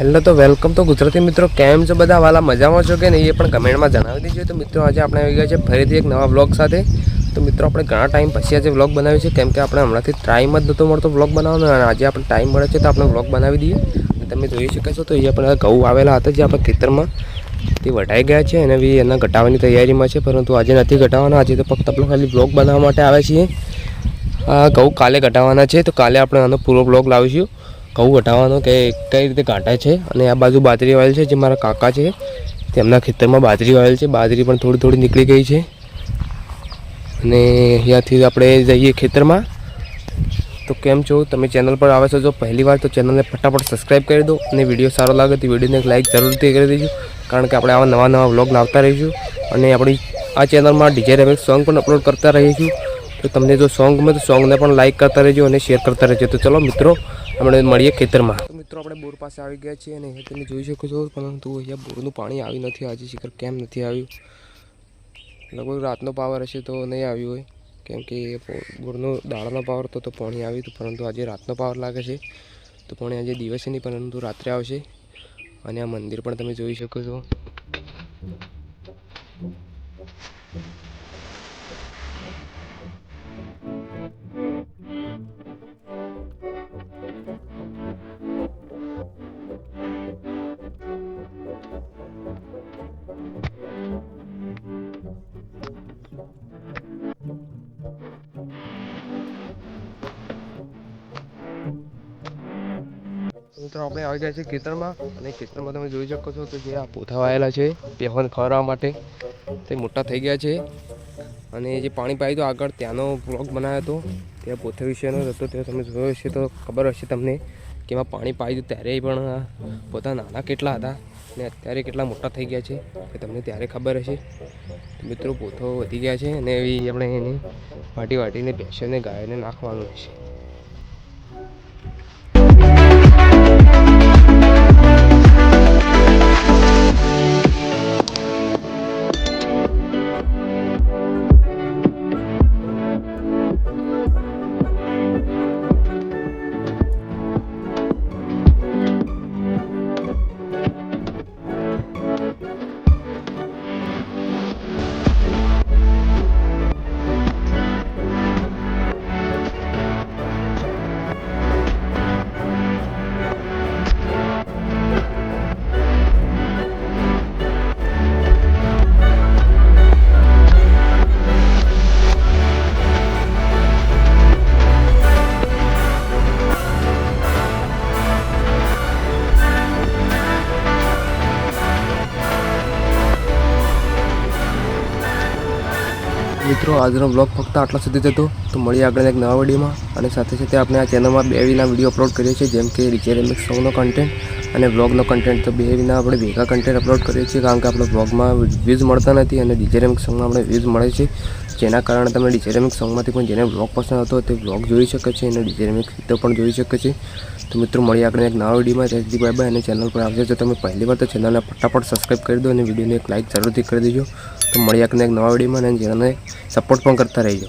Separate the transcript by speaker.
Speaker 1: Hello તો welcome તો ગુજરાતી મિત્રો કેમ છો બધા વાલા મજામાં છો કે નહીં એ પણ કમેન્ટમાં જણાવી દેજો। તો મિત્રો આજે આપણે આવી ગયા છે ફરીથી એક નવા બ્લોગ સાથે। તો મિત્રો આપણે ઘણા ટાઈમ પછી આજે બ્લોગ બનાવ્યો છે કેમ કે આપણે હમણાંથી ટાઈમ જ નહોતો મળતો બ્લોગ બનાવવાનો અને આજે આપણે ટાઈમ મળે છે તો આપણે બ્લોગ બનાવી દઈએ। તમે જોઈ શકો છો તો અહીંયા પણ ઘઉં આવેલા હતા જે આપણે ખેતરમાં તે વઢાઈ ગયા છે અને બી એના ઘટાવાની તૈયારીમાં છે, પરંતુ આજે નથી ઘટાવાના। આજે તો ફક્ત આપણે ખાલી બ્લોગ બનાવવા માટે આવ્યા છીએ। ઘઉં કાલે ઘટાવાના છે તો કાલે આપણે આનો પૂરો બ્લોગ લાવીશું ઘઉં ઘટાવાનો કે કઈ રીતે કાઢાય છે। અને આ બાજુ બાજરી વાવેલ છે જે મારા કાકા છે તેમના ખેતરમાં બાજરી વાવેલ છે। બાજરી પણ થોડી થોડી નીકળી ગઈ છે અને અહીંયાથી આપણે જઈએ ખેતરમાં। તો કેમ છો તમે ચેનલ પર આવે છો જો પહેલી વાર તો ચેનલને ફટાફટ સબસ્ક્રાઈબ કરી દો અને વિડીયો સારો લાગે તો વિડીયોને એક લાઇક જરૂરથી કરી દેજો, કારણ કે આપણે આવા નવા વ્લોગ લાવતા રહીશું અને આપણી આ ચેનલમાં ડીજે રેમિક્સ સોંગ પણ અપલોડ કરતા રહીશું। તો તમને જો સોંગ ગમે તો સોંગને પણ લાઇક કરતા રહેજો અને શેર કરતા રહેજો। તો ચલો મિત્રો આપણે મળીએ ખેતરમાં। તો મિત્રો આપણે બોર પાસે આવી ગયા છીએ અને અહીંયા તમે જોઈ શકો છો, પરંતુ અહીંયા બોરનું પાણી આવી નથી આજે, શિખર કેમ નથી આવ્યું। લગભગ રાતનો પાવર હશે તો નહીં આવ્યું હોય, કેમ કે બોરનો દાડાનો પાવર તો પાણી આવ્યું હતું, પરંતુ આજે રાતનો પાવર લાગે છે તો પાણી આજે દિવસે નહીં પરંતુ રાત્રે આવશે। અને આ મંદિર પણ તમે જોઈ શકો છો। મિત્રો આપણે આવી ગયા છીએ ખેતરમાં અને ખેતરમાં તમે જોઈ શકો છો કે જે આ પોથા વાયેલા છે પહેવાને ખવડાવવા માટે તે મોટા થઈ ગયા છે। અને જે પાણી પાયું તો આગળ ત્યાંનો બ્લોગ બનાવ્યો હતો, ત્યાં પોથા વિશેનો હતો, તે તમે જોયો હશે તો ખબર હશે તમને કે એમાં પાણી પાયું ત્યારે પણ પોતા નાના કેટલા હતા અને અત્યારે કેટલા મોટા થઈ ગયા છે કે તમને ત્યારે ખબર હશે। મિત્રો પોથો વધી ગયા છે અને એવી આપણે એને વાટીને ભેંસોને ગાયને નાખવાનું છે। મિત્રો આજનો બ્લોગ ફક્ત આટલા સુધી જ હતો। તો મળીએ આગળ એક નવા વિડીયોમાં અને સાથે સાથે આપણે આ ચેનલમાં બે વિના વિડીયો અપલોડ કરીએ છીએ, જેમ કે ડીજે રેમિક્સ સોંગનો કન્ટેન્ટ અને બ્લોગનો કન્ટેન્ટ। તો બે વિના આપણે ભેગા કન્ટેન્ટ અપલોડ કરીએ છીએ, કારણ કે આપણે બ્લોગમાં વ્યૂઝ મળતા નથી અને ડીજે રેમિક્સ સોંગમાં આપણે વ્યૂઝ મળે છે, જેના કારણે તમે ડીજે રેમિક્સ સોંગમાંથી પણ જેને બ્લોગ પસંદ હતો તે બ્લોગ જોઈ શકે છે અને ડીજે રેમિક્સ ગીતો પણ જોઈ શકે છે। તો મિત્રો મળીએ આપણે એક નવા વિડીયોમાં। ત્યાં સુધી બાય બાય। અને ચેનલ પર આવજો તો તમે પહેલી વાર તો ચેનલને ફટાફટ સબસ્ક્રાઈબ કરી દો અને વિડીયોને એક લાઇક જરૂરથી કરી દેજો। તો મળીએ આપણે એક નવા વિડીયોમાં અને ચેનલને સપોર્ટ પણ કરતા રહેજો।